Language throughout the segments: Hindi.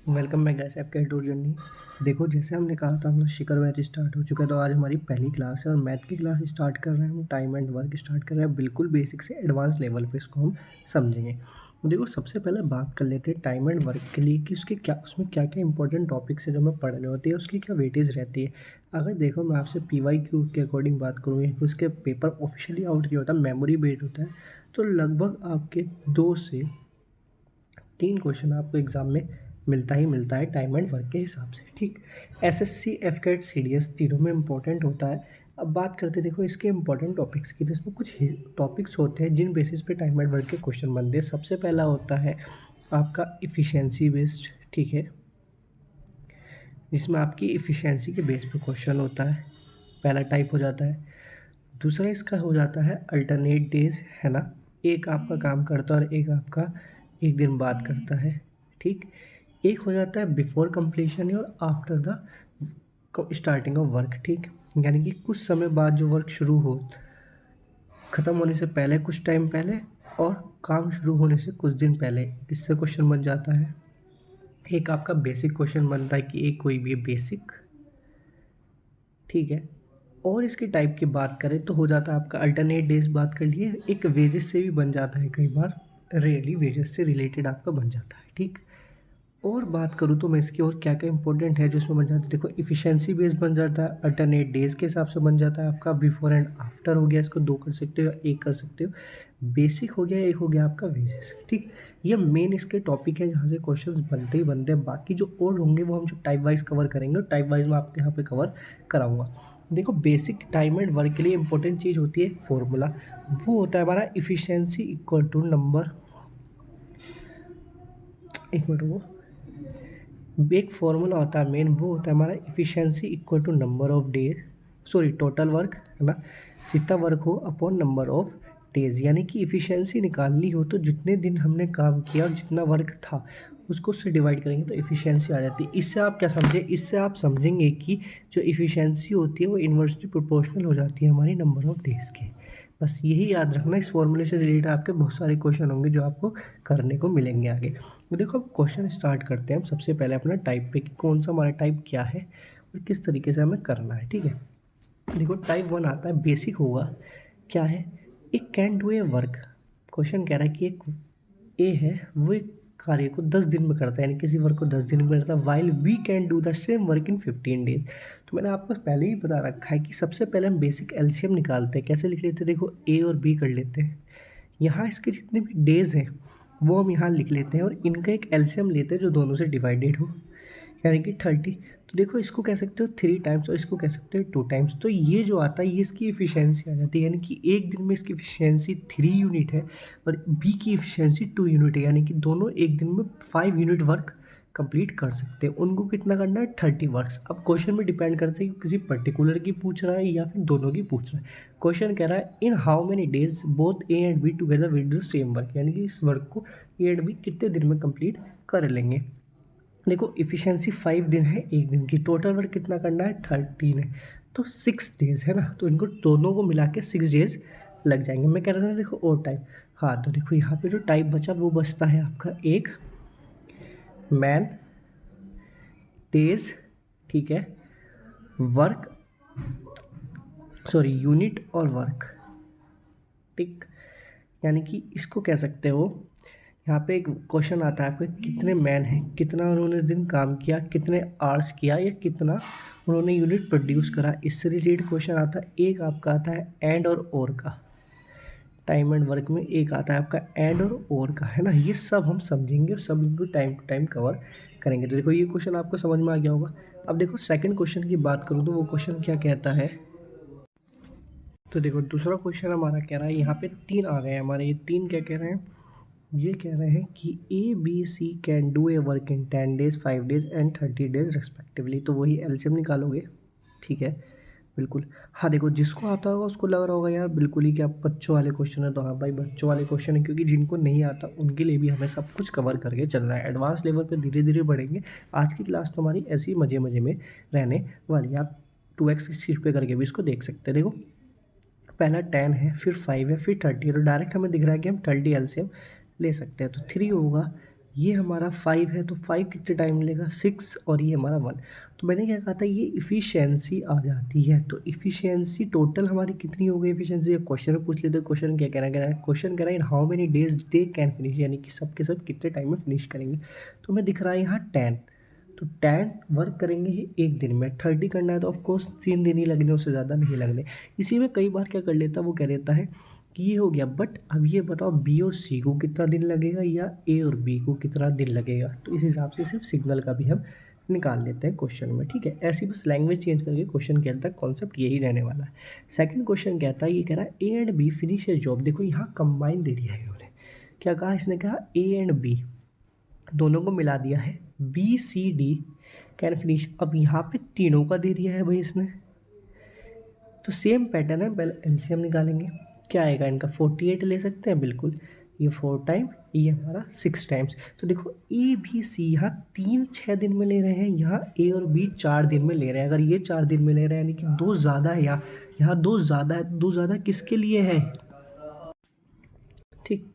वेलकम बैक गाइस आपके टूर जर्नी। देखो जैसे हमने कहा था अपना शिखर बैच स्टार्ट हो चुका है, तो आज हमारी पहली क्लास है और मैथ की क्लास स्टार्ट कर रहे हैं हम। टाइम एंड वर्क स्टार्ट कर रहे हैं बिल्कुल बेसिक से एडवांस लेवल पे इसको हम समझेंगे। तो देखो सबसे पहले बात कर लेते हैं टाइम एंड वर्क के लिए कि उसके क्या उसमें क्या क्या इंपॉर्टेंट टॉपिक्स है जो हमें पढ़ने होते हैं, उसकी क्या वेटेज रहती है। अगर देखो मैं आपसे PYQ के अकॉर्डिंग बात करूँ या उसके पेपर ऑफिशियली आउट किया होता है, मेमोरी बेस्ड होता है, तो लगभग आपके 2 से 3 क्वेश्चन आपको एग्जाम में मिलता ही मिलता है टाइम एंड वर्क के हिसाब से। ठीक, SSC FCAT CDS तीनों में इंपॉर्टेंट होता है। अब बात करते हैं देखो इसके इंपॉर्टेंट टॉपिक्स की, तो इसमें कुछ टॉपिक्स होते हैं जिन बेसिस पे टाइम एंड वर्क के क्वेश्चन बनते हैं। सबसे पहला होता है आपका इफ़िशियंसी बेस्ड, ठीक है, जिसमें आपकी इफ़िशियंसी के बेस पे क्वेश्चन होता है, पहला टाइप हो जाता है। दूसरा इसका हो जाता है अल्टरनेट डेज, है ना, एक आपका काम करता है और एक आपका एक दिन बाद करता है। ठीक, एक हो जाता है बिफोर कंप्लीशन और after the starting of work. ठीक, यानी कि कुछ समय बाद जो वर्क शुरू हो, ख़त्म होने से पहले कुछ टाइम पहले और काम शुरू होने से कुछ दिन पहले, इससे क्वेश्चन बन जाता है। एक आपका बेसिक क्वेश्चन बनता है कि एक कोई भी बेसिक, ठीक है। और इसकी टाइप की बात करें तो हो जाता है आपका अल्टरनेट डेज, बात कर लिए, एक वेजेस से भी बन जाता है कई बार, रियली वेजेस से रिलेटेड आपका बन जाता है। ठीक, और बात करूँ तो मैं इसकी और क्या क्या इंपॉर्टेंट है जो इसमें बन जाता है, देखो इफिशिएंसी बेस बन जाता है, अल्टरनेट डेज के हिसाब से बन जाता है आपका, बिफोर एंड आफ्टर हो गया, इसको 2 कर सकते हो या 1 कर सकते हो, बेसिक हो गया, एक हो गया आपका वेजेस। ठीक, ये मेन इसके टॉपिक है जहाँ से क्वेश्चंस बनते ही बनते हैं। बाकी जो और होंगे वो हम जो टाइप वाइज कवर करेंगे, और टाइप वाइज मैं आपके यहाँ पे कवर कराऊंगा। देखो बेसिक टाइम एंड वर्क के लिए इंपॉर्टेंट चीज़ होती है फॉर्मूला, वो होता है हमारा इफिशियंसी इक्वल टू नंबर, एक मिनट वो, एक फॉर्मूला होता है मेन, वो होता है हमारा efficiency equal to number of days, sorry total work, है ना, जितना वर्क हो अपॉन नंबर ऑफ डेज। यानी कि इफिशियंसी निकालनी हो तो जितने दिन हमने काम किया और जितना वर्क था उसको उससे डिवाइड करेंगे तो इफिशियंसी आ जाती है। इससे आप क्या समझे, इससे आप समझेंगे कि जो इफिशियंसी होती है वो इन्वर्सली प्रोपोर्शनल हो जाती है हमारी नंबर ऑफ डेज के। बस यही याद रखना, इस फॉर्मूले से रिलेटेड आपके बहुत सारे क्वेश्चन होंगे जो आपको करने को मिलेंगे आगे। तो देखो अब क्वेश्चन स्टार्ट करते हैं हम सबसे पहले अपना टाइप पे कि कौन सा हमारा टाइप क्या है और किस तरीके से हमें करना है। ठीक है, देखो टाइप 1 आता है, बेसिक होगा, क्या है, एक can do a work. Question कह रहा है कि एक ए है वो एक कार्य को 10 दिन में करता है, यानी किसी वर्क को 10 दिन में करता है, while we can do the same work in 15 days. तो मैंने आपको पहले ही बता रखा है कि सबसे पहले हम बेसिक एलसीएम निकालते हैं। कैसे लिख लेते हैं, देखो ए और बी कर लेते हैं, यहाँ इसके जितने भी डेज हैं वो हम यहाँ लिख लेते हैं और इनका एक एलसीएम लेते हैं जो दोनों से डिवाइडेड हो, यानी कि 30। तो देखो इसको कह सकते हो 3 टाइम्स और इसको कह सकते हो 2 टाइम्स। तो ये जो आता है ये इसकी इफिशियंसी आ जाती है, यानी कि एक दिन में इसकी इफिशियंसी 3 यूनिट है और बी की इफिशियंसी 2 यूनिट है, यानी कि दोनों एक दिन में 5 यूनिट वर्क कंप्लीट कर सकते हैं। उनको कितना करना है, 30 वर्क्स। अब क्वेश्चन में डिपेंड करता है कि किसी पर्टिकुलर की पूछ रहा है या फिर दोनों की पूछ रहा है। क्वेश्चन कह रहा है इन how many days both A and be together will do same work, यानी कि इस वर्क को ए एंड बी कितने दिन में कंप्लीट कर लेंगे। देखो इफिशियंसी 5 दिन है एक दिन की, टोटल वर्क कितना करना है 13 है, तो 6 डेज है ना, तो इनको दोनों को मिला के 6 डेज लग जाएंगे। मैं कह रहा था ना देखो और टाइप, हाँ तो देखो यहाँ पे जो टाइप बचा वो बचता है आपका एक मैन डेज, ठीक है, वर्क, सॉरी यूनिट और वर्क। ठीक, यानी कि इसको कह सकते हो, यहाँ पे एक क्वेश्चन आता है आपके कितने मैन हैं, कितना उन्होंने दिन काम किया, कितने आवर्स किया, या कितना उन्होंने यूनिट प्रोड्यूस करा, इससे रिलेटेड क्वेश्चन आता है। एक आपका आता है एंड और का, टाइम एंड वर्क में एक आता है आपका एंड और का, है ना, ये सब हम समझेंगे और सब इनको टाइम टू टाइम कवर करेंगे। तो देखो ये क्वेश्चन आपको समझ में आ गया होगा। अब देखो सेकंड क्वेश्चन की बात करूँ तो वो क्वेश्चन क्या कहता है, तो देखो दूसरा क्वेश्चन हमारा कह रहा है, यहाँ पे 3 आ गए हैं हमारे, ये 3 क्या कह रहे हैं, ये कह रहे हैं कि A B C can do a work in 10 days 5 days and 30 days respectively. तो वही एलसीएम निकालोगे, ठीक है, बिल्कुल। हाँ देखो जिसको आता होगा उसको लग रहा होगा यार बिल्कुल ही क्या बच्चों वाले क्वेश्चन है, तो हाँ भाई बच्चों वाले क्वेश्चन है, क्योंकि जिनको नहीं आता उनके लिए भी हमें सब कुछ कवर करके चलना है। एडवांस लेवल पर धीरे धीरे बढ़ेंगे। आज की क्लास तो हमारी ऐसी मज़े मज़े में रहने वाली है। आप 2x की शीट पे करके भी इसको देख सकते हैं। देखो पहला 10 है, फिर 5 है, फिर 30 है, तो डायरेक्ट हमें दिख रहा है कि हम 30 एलसीएम ले सकते हैं। तो 3 होगा ये हमारा 5 है, तो 5 कितने टाइम लेगा 6, और ये हमारा 1। तो मैंने क्या कहा था, ये इफ़िशियंसी आ जाती है। तो इफ़िशियंसी टोटल हमारी कितनी हो गई इफ़िशियंसी, क्वेश्चन में पूछ लेते हैं। क्वेश्चन क्या कह रहा है, क्वेश्चन कह रहा है इन how many days they can finish, यानी कि सब के सब कितने टाइम में फिनिश करेंगे। तो हमें दिख रहा है यहाँ 10, तो 10 वर्क करेंगे ये एक दिन में। 30 करना है तो ऑफकोर्स 3 दिन ही लगने, उससे ज़्यादा नहीं लगने। इसी में कई बार क्या कर लेता, वो कह देता है कि ये हो गया, बट अब ये बताओ बी और सी को कितना दिन लगेगा या ए और बी को कितना दिन लगेगा। तो इस हिसाब से सिर्फ सिग्नल का भी हम निकाल लेते हैं क्वेश्चन में, ठीक है। ऐसी बस लैंग्वेज चेंज करके क्वेश्चन के अंदर कॉन्सेप्ट यही रहने वाला है। सेकंड क्वेश्चन कहता है, ये कह रहा है A and B finish a job. देखो यहाँ कंबाइन दे दिया है इन्होंने, क्या कहा इसने, कहा ए एंड बी दोनों को मिला दिया है, B C D can finish. अब यहाँ पे तीनों का दे दिया है भाई इसने, तो सेम पैटर्न है, पहले एलसीएम निकालेंगे। क्या आएगा इनका, 48 ले सकते हैं बिल्कुल, ये 4 टाइम, ये हमारा 6 टाइम्स। तो देखो ए बी सी यहाँ 3 6 दिन में ले रहे हैं, यहाँ ए और बी 4 दिन में ले रहे हैं। अगर ये 4 दिन में ले रहे हैं यानी कि 2 ज़्यादा है, यहाँ 2 ज़्यादा है। 2 ज़्यादा किसके लिए है, ठीक।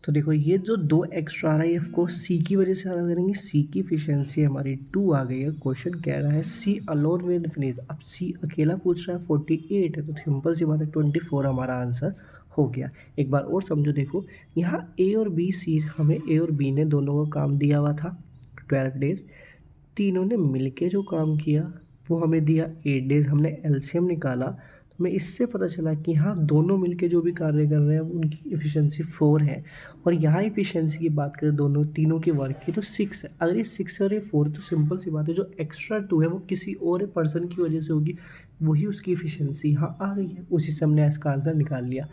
तो देखो ये जो 2 एक्स्ट्रा आ रहा है ये ऑफकोर्स सी की वजह से ज़्यादा करेंगे। सी की इफिशियंसी हमारी 2 आ गई है। क्वेश्चन कह रहा है सी अलोन विल फिनिश। अब सी अकेला पूछ रहा है, 48 है, तो सिंपल सी बात है 24 हमारा आंसर हो गया। एक बार और समझो, देखो यहाँ ए और बी सी, हमें ए और बी ने दोनों को काम दिया हुआ था 12 डेज। तीनों ने मिलके जो काम किया वो हमें दिया 8 डेज। हमने एलसीएम निकाला तो हमें इससे पता चला कि हाँ दोनों मिलके जो भी कार्य कर रहे हैं उनकी एफिशिएंसी 4 है। और यहाँ एफिशिएंसी की बात करें दोनों तीनों की वर्क की तो 6 है। अगर ये 6 और ये 4 तो सिंपल सी बात है, जो एक्स्ट्रा 2 है वो किसी और पर्सन की वजह से होगी, वही उसकी एफिशिएंसी यहाँ आ गई है। उसी से हमने इसका आंसर निकाल लिया।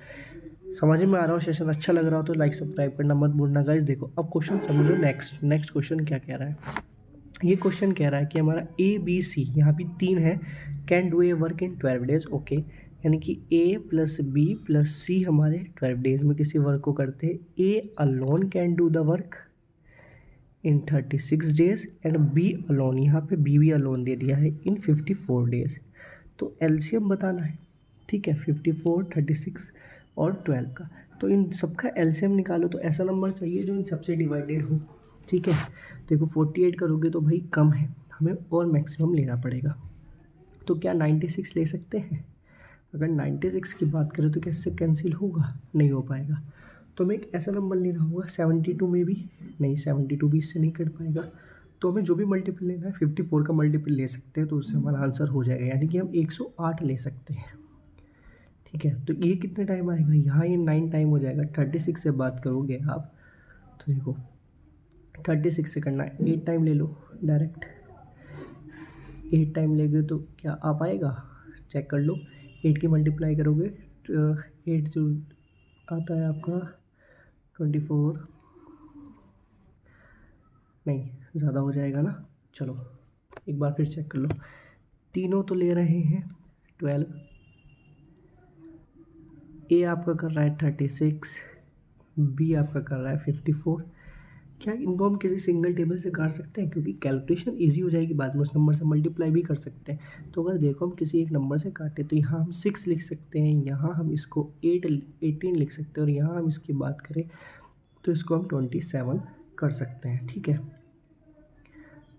समझ में आ रहा हो, सेशन अच्छा लग रहा हो तो लाइक सब्सक्राइब करना मत भूलना गाइस। देखो अब क्वेश्चन समझो, नेक्स्ट क्वेश्चन क्या कह रहा है। ये क्वेश्चन कह रहा है कि हमारा ए बी सी यहाँ भी 3 है, can do a work in 12 days, okay. यानी कि A plus B plus C हमारे 12 डेज में किसी वर्क को करते हैं। A alone can do the work in 36 days and B alone, यहाँ पे बी भी अलोन दे दिया है, इन 54 डेज। तो एलसीएम बताना है, ठीक है, 54, 36 और 12 का। तो इन सबका एलसीएम निकालो, तो ऐसा नंबर चाहिए जो इन सबसे डिवाइडेड हो, ठीक है। देखो 48 करोगे तो भाई कम है, हमें और मैक्सिमम लेना पड़ेगा। तो क्या 96 ले सकते हैं? अगर 96 की बात करें तो क्या इससे कैंसिल होगा? नहीं हो पाएगा। तो हमें एक ऐसा नंबर लेना होगा 72 में भी नहीं, 72 भी इससे नहीं कट पाएगा। तो हमें जो भी मल्टीपल लेना है 54 का मल्टीपल ले सकते हैं, तो उससे हमारा आंसर हो जाएगा। यानी कि हम 108 ले सकते हैं, ठीक है। तो ये कितने टाइम आएगा, यहाँ ये 9 टाइम हो जाएगा। 36 से बात करोगे आप तो देखो 36 से करना है, 8 टाइम ले लो डायरेक्ट। 8 टाइम लेगे तो क्या आ पाएगा, चेक कर लो। 8 की मल्टीप्लाई करोगे तो 8 जो आता है आपका 24, नहीं ज़्यादा हो जाएगा ना। चलो एक बार फिर चेक कर लो, तीनों तो ले रहे हैं 12, ए आपका कर रहा है 36, बी आपका कर रहा है 54। क्या इनको हम किसी सिंगल टेबल से काट सकते हैं? क्योंकि कैलकुलेशन इजी हो जाएगी, बाद में उस नंबर से मल्टीप्लाई भी कर सकते हैं। तो अगर देखो हम किसी एक नंबर से काटे तो यहाँ हम 6 लिख सकते हैं, यहाँ हम इसको 18 लिख सकते हैं, और यहाँ हम इसकी बात करें तो इसको हम 27 कर सकते हैं, ठीक है।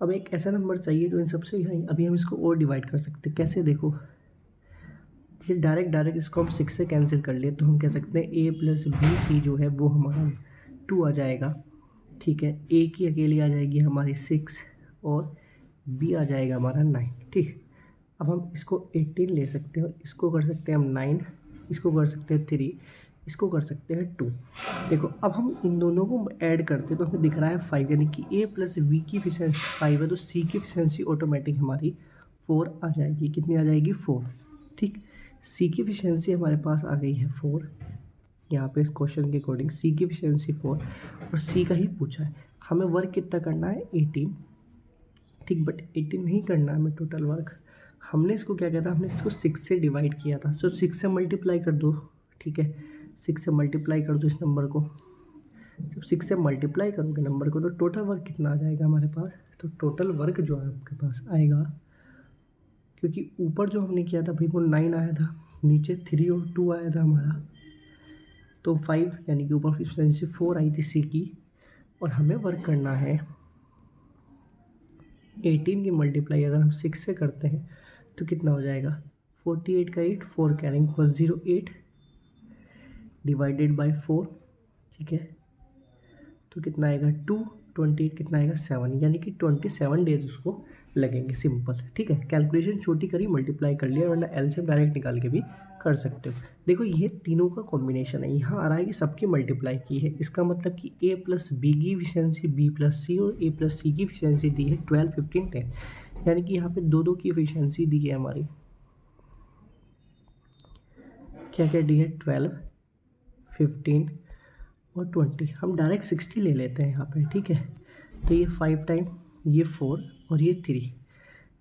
अब एक ऐसा नंबर चाहिए जो इन सबसे, अभी हम इसको और डिवाइड कर सकते हैं। कैसे, देखो ये डायरेक्ट इसको हम 6 से कैंसिल कर लिए तो हम कह सकते हैं ए प्लस बी सी जो है वो हमारा 2 आ जाएगा, ठीक है। ए की अकेली आ जाएगी हमारी 6 और बी आ जाएगा हमारा 9, ठीक। अब हम इसको 18 ले सकते हैं और इसको कर सकते हैं हम 9, इसको कर सकते हैं 3, इसको कर सकते हैं 2। देखो अब हम इन दोनों को ऐड करते हैं तो हमें दिख रहा है 5, यानी कि ए प्लस बी की एफिशिएंसी 5 है, तो सी की एफिशिएंसी ऑटोमेटिक हमारी 4 आ जाएगी। कितनी आ जाएगी, 4, ठीक। सी की एफिशिएंसी हमारे पास आ गई है 4, यहाँ पे इस क्वेश्चन के अकॉर्डिंग सी की एफिशिएंसी 4, और सी का ही पूछा है। हमें वर्क कितना करना है, 18, ठीक। बट 18 नहीं करना है हमें टोटल वर्क। हमने इसको क्या किया था, हमने इसको 6 से डिवाइड किया था। सो 6 से मल्टीप्लाई कर दो, ठीक है। 6 से मल्टीप्लाई कर दो इस नंबर को। जब 6 से मल्टीप्लाई करोगे नंबर को तो टोटल वर्क कितना आ जाएगा हमारे पास, तो टोटल वर्क जो है आपके पास आएगा, क्योंकि ऊपर जो हमने किया था भाई वो 9 आया था, नीचे 3 और 2 आया था हमारा, तो 5, यानी कि ऊपर एफिशिएंसी 4 आई थी सी की, और हमें वर्क करना है 18 की मल्टीप्लाई अगर हम 6 से करते हैं तो कितना हो जाएगा, 48 का 8, 4 कैरिंग 108 डिवाइडेड बाय 4, ठीक है, तो कितना आएगा 2, 28 कितना आएगा 7, यानी कि 27 डेज उसको लगेंगे। सिंपल, ठीक है, कैलकुलेशन छोटी करी, मल्टीप्लाई कर लिया, वरना एलसीएम डायरेक्ट निकाल के भी कर सकते हो। देखो ये तीनों का कॉम्बिनेशन है, यहाँ आ रहा है कि सबकी मल्टीप्लाई की है, इसका मतलब कि ए प्लस बी की एफिशिएंसी बी प्लस सी और ए प्लस सी की एफिशिएंसी दी है 12, 15, 10, यानी कि यहाँ पे दो दो की एफिशिएंसी दी है हमारी। क्या क्या दी है, 12, 15 और 20। हम डायरेक्ट 60 ले लेते हैं यहाँ पे, ठीक है, तो ये 5 टाइम, ये 4 और ये 3।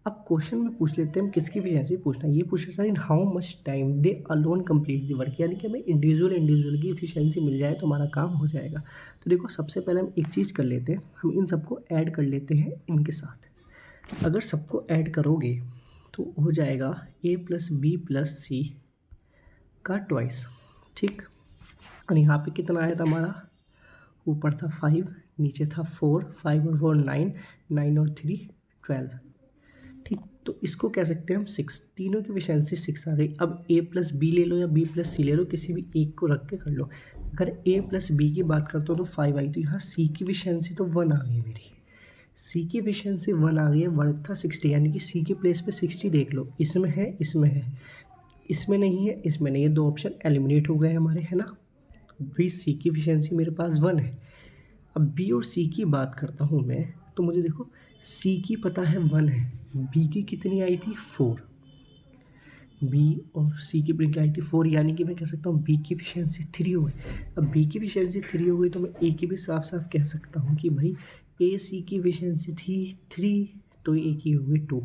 अब क्वेश्चन में पूछ लेते हैं हम किसकी एफिशिएंसी पूछना है, ये पूछ रहा है in how much time they alone complete the work, यानी कि हमें इंडिविजुअल की एफिशिएंसी मिल जाए तो हमारा काम हो जाएगा। तो देखो सबसे पहले हम एक चीज़ कर लेते हैं, हम इन सबको ऐड कर लेते हैं इनके साथ। अगर सबको ऐड करोगे तो हो जाएगा ए प्लस बी प्लस सी का ट्वाइस, ठीक। और यहाँ पे कितना आया था हमारा, ऊपर था 5, नीचे था 4, 5 और 4 9, 9 और 3 12, ठीक। तो इसको कह सकते हैं हम 6, तीनों की एफिशिएंसी 6 आ गई। अब ए प्लस बी ले लो या बी प्लस सी ले लो, किसी भी एक को रख के कर लो। अगर ए प्लस बी की बात करते हो तो 5 आई, तो यहाँ सी की एफिशिएंसी तो 1 आ गई मेरी, सी की एफिशिएंसी 1 आ गई है, वर्क था 60, यानी कि सी के प्लेस पे 60 देख लो, इसमें है, इसमें है, इसमें नहीं है, इसमें नहीं है, दो ऑप्शन एलिमिनेट हो गए हमारे, है ना। भी सी की एफिशिएंसी मेरे पास 1 है। अब बी और सी की बात करता हूँ मैं, तो मुझे देखो सी की पता है 1 है, बी की कितनी आई थी 4, बी और सी की प्रिंट आई थी 4, यानी कि मैं कह सकता हूँ बी की एफिशिएंसी 3 हो गई। अब बी की एफिशिएंसी 3 हो गई तो मैं ए की भी साफ साफ कह सकता हूँ कि भाई ए सी की एफिशिएंसी थी 3, तो ए की हो गई 2।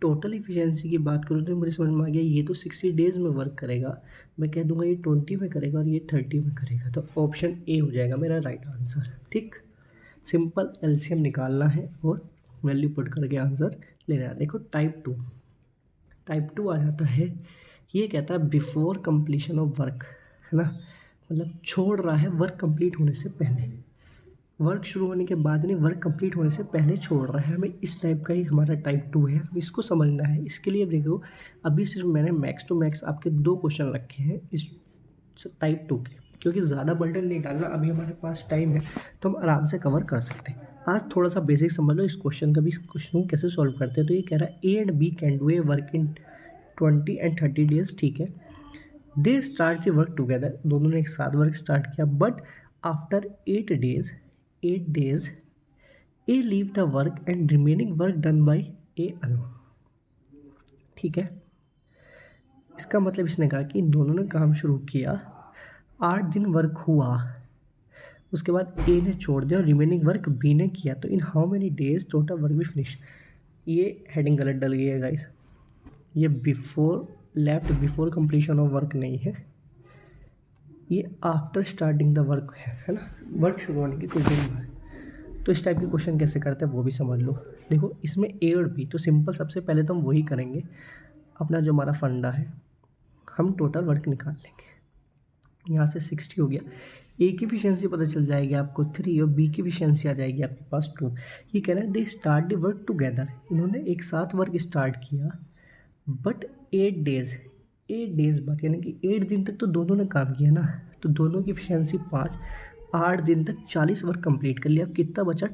टोटल एफिशिएंसी की बात करूँ तो मुझे समझ में आ गया ये तो 60 डेज में वर्क करेगा, मैं कह दूंगा ये 20 में करेगा और ये 30 में करेगा, तो ऑप्शन ए हो जाएगा मेरा राइट आंसर, ठीक। सिंपल एलसीएम निकालना है और वैल्यू पुट करके आंसर लेना है। देखो टाइप 2 आ जाता है, ये कहता है बिफोर कंप्लीशन ऑफ वर्क, है ना, मतलब छोड़ रहा है वर्क कंप्लीट होने से पहले, वर्क शुरू होने के बाद नहीं, वर्क कंप्लीट होने से पहले छोड़ रहा है, हमें इस टाइप का ही हमारा टाइप 2 है, हम इसको समझना है। इसके लिए देखो अभी सिर्फ मैंने मैक्स टू मैक्स आपके 2 क्वेश्चन रखे हैं इस टाइप 2 के, क्योंकि ज़्यादा बर्डन नहीं डालना, अभी हमारे पास टाइम है तो हम आराम से कवर कर सकते हैं। आज थोड़ा सा बेसिक समझ लो इस क्वेश्चन का भी, इस क्वेश्चन को कैसे सॉल्व करते हैं। तो ये कह रहा है A and B can do a work in 20 and 30 days, ठीक है। They start the work together, दोनों ने एक साथ वर्क स्टार्ट किया, but after 8 days A leave the work and remaining work done by A alone, ठीक है। इसका मतलब इसने कहा कि इन दोनों ने काम शुरू किया, 8 दिन वर्क हुआ, उसके बाद ए ने छोड़ दिया और रिमेनिंग वर्क बी ने किया, तो in how many days total work B finish. ये हेडिंग गलत डल गई है गाइस, ये बिफोर कंप्लीशन ऑफ वर्क नहीं है, ये आफ्टर स्टार्टिंग द वर्क है ना, वर्क शुरू होने के कुछ दिन बाद। तो इस टाइप के क्वेश्चन कैसे करते हैं वो भी समझ लो। देखो इसमें ए और बी, तो सिंपल सबसे पहले तो हम वही करेंगे, अपना जो हमारा फंडा है, हम टोटल वर्क निकाल लेंगे। यहाँ से 60 हो गया, ए की एफिशिएंसी पता चल जाएगी आपको 3 और बी की एफिशिएंसी आ जाएगी आपके पास 2। ये कह रहा है they start the work together, इन्होंने एक साथ वर्क स्टार्ट किया, बट 8 डेज बाद, यानी कि 8 दिन तक तो दोनों ने काम किया ना, तो दोनों की एफिशिएंसी 5, 8 दिन तक 40 वर्क कंप्लीट कर लिया। अब कितना बचा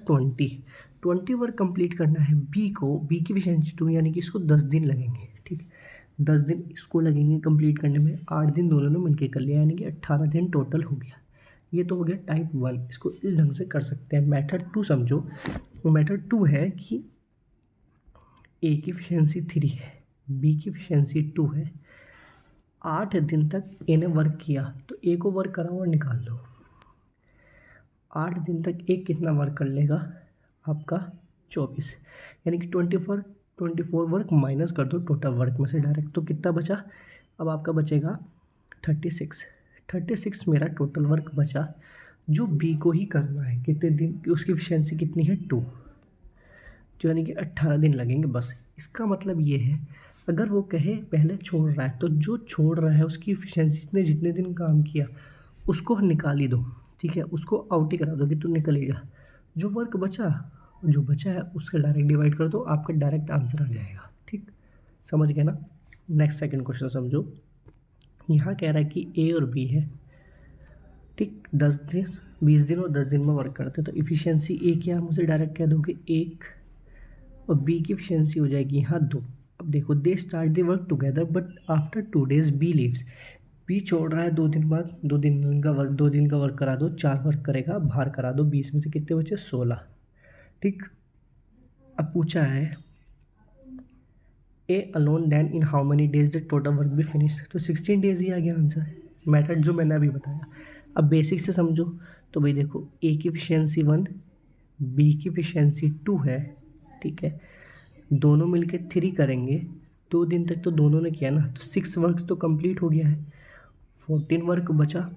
20 वर्क कंप्लीट करना है बी को, बी की एफिशिएंसी 2, यानी कि इसको 10 दिन लगेंगे, ठीक है, 10 दिन इसको लगेंगे कंप्लीट करने में, 8 दिन दोनों ने मिलकर कर लिया, यानी कि 18 दिन टोटल हो गया। ये तो हो गया टाइप 1, इसको इस ढंग से कर सकते हैं। मेथड 2 समझो, वो मेथड 2 है कि ए की एफिशिएंसी 3 है, बी की एफिशिएंसी 2 है, 8 दिन तक ए ने वर्क किया, तो ए को वर्क कराओ और निकाल लो। 8 दिन तक ए कितना वर्क कर लेगा आपका 24, यानी कि 24 वर्क माइनस कर दो टोटल वर्क में से डायरेक्ट, तो कितना बचा, अब आपका बचेगा 36 मेरा टोटल वर्क बचा, जो बी को ही करना है। कितने दिन की उसकी एफिशिएंसी कितनी है 2, जो यानी कि 18 दिन लगेंगे बस। इसका मतलब ये है अगर वो कहे पहले छोड़ रहा है, तो जो छोड़ रहा है उसकी एफिशिएंसी ने जितने दिन काम किया उसको निकाल ही दो, ठीक है, उसको आउट ही करा दो कि तू निकल ही जा, जो वर्क बचा, जो बचा है उससे डायरेक्ट डिवाइड कर दो, आपका डायरेक्ट आंसर आ जाएगा। ठीक, समझ गए ना। नेक्स्ट सेकंड क्वेश्चन समझो। यहाँ कह रहा है कि ए और बी है, ठीक, 10 दिन 20 दिन और 10 दिन में वर्क करते हैं, तो इफ़िशियंसी ए क्या, मुझे डायरेक्ट कह दोगे 1, और बी की इफिशियंसी हो जाएगी यहाँ 2। अब देखो, they start the work together but after 2 days B leaves. B छोड़ रहा है 2 दिन बाद, 2 दिन का वर्क, 2 दिन का वर्क करा दो, 4 वर्क करेगा, बाहर करा दो, 20 में से कितने बचे, 16। ठीक, अब पूछा है A alone then in how many days the total work भी फिनिश, तो 16 days ही आ गया आंसर, मेथड जो मैंने अभी बताया। अब बेसिक से समझो, तो भाई देखो, ए की इफिशियंसी 1, बी की इफिशियंसी 2 है, ठीक है, दोनों मिलके 3 करेंगे, 2 दिन तक तो दोनों ने किया ना, तो 6 वर्क तो कंप्लीट हो गया है, 14 वर्क बचा।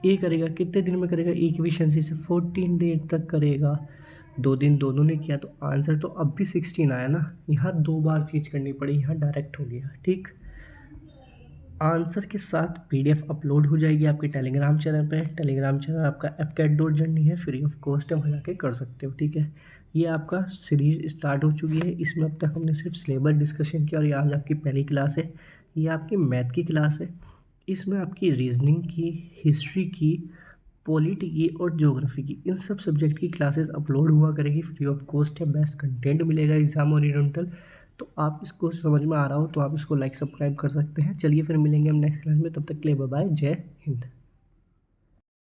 ए करेगा कितने दिन में करेगा, ए की एफिशिएंसी से 14 दिन तक करेगा, 2 दिन दोनों ने किया, तो आंसर तो अब भी 16 आया ना। यहाँ 2 बार चीज करनी पड़ी, यहाँ डायरेक्ट हो गया। ठीक, आंसर के साथ पीडीएफ अपलोड हो जाएगी आपके टेलीग्राम चैनल पे। टेलीग्राम चैनल आपका AppCat.Journey है, फ्री ऑफ कॉस्ट है, वहाँ जाके कर सकते हो। ठीक है, ये आपका सीरीज स्टार्ट हो चुकी है, इसमें अब तक हमने सिर्फ सिलेबस डिस्कशन किया, और ये आज आपकी पहली क्लास है। ये आपकी मैथ की क्लास है, इसमें आपकी रीजनिंग की, हिस्ट्री की, पॉलिटी की और ज्योग्राफी की, इन सब सब्जेक्ट की क्लासेस अपलोड हुआ करेगी, फ्री ऑफ कॉस्ट है, बेस्ट कंटेंट मिलेगा एग्जाम ओरिएंटल। तो आप इसको समझ में आ रहा हो तो आप इसको लाइक सब्सक्राइब कर सकते हैं। चलिए फिर मिलेंगे हम नेक्स्ट क्लास में, तब तक के लिए बाय बाय, जय हिंद।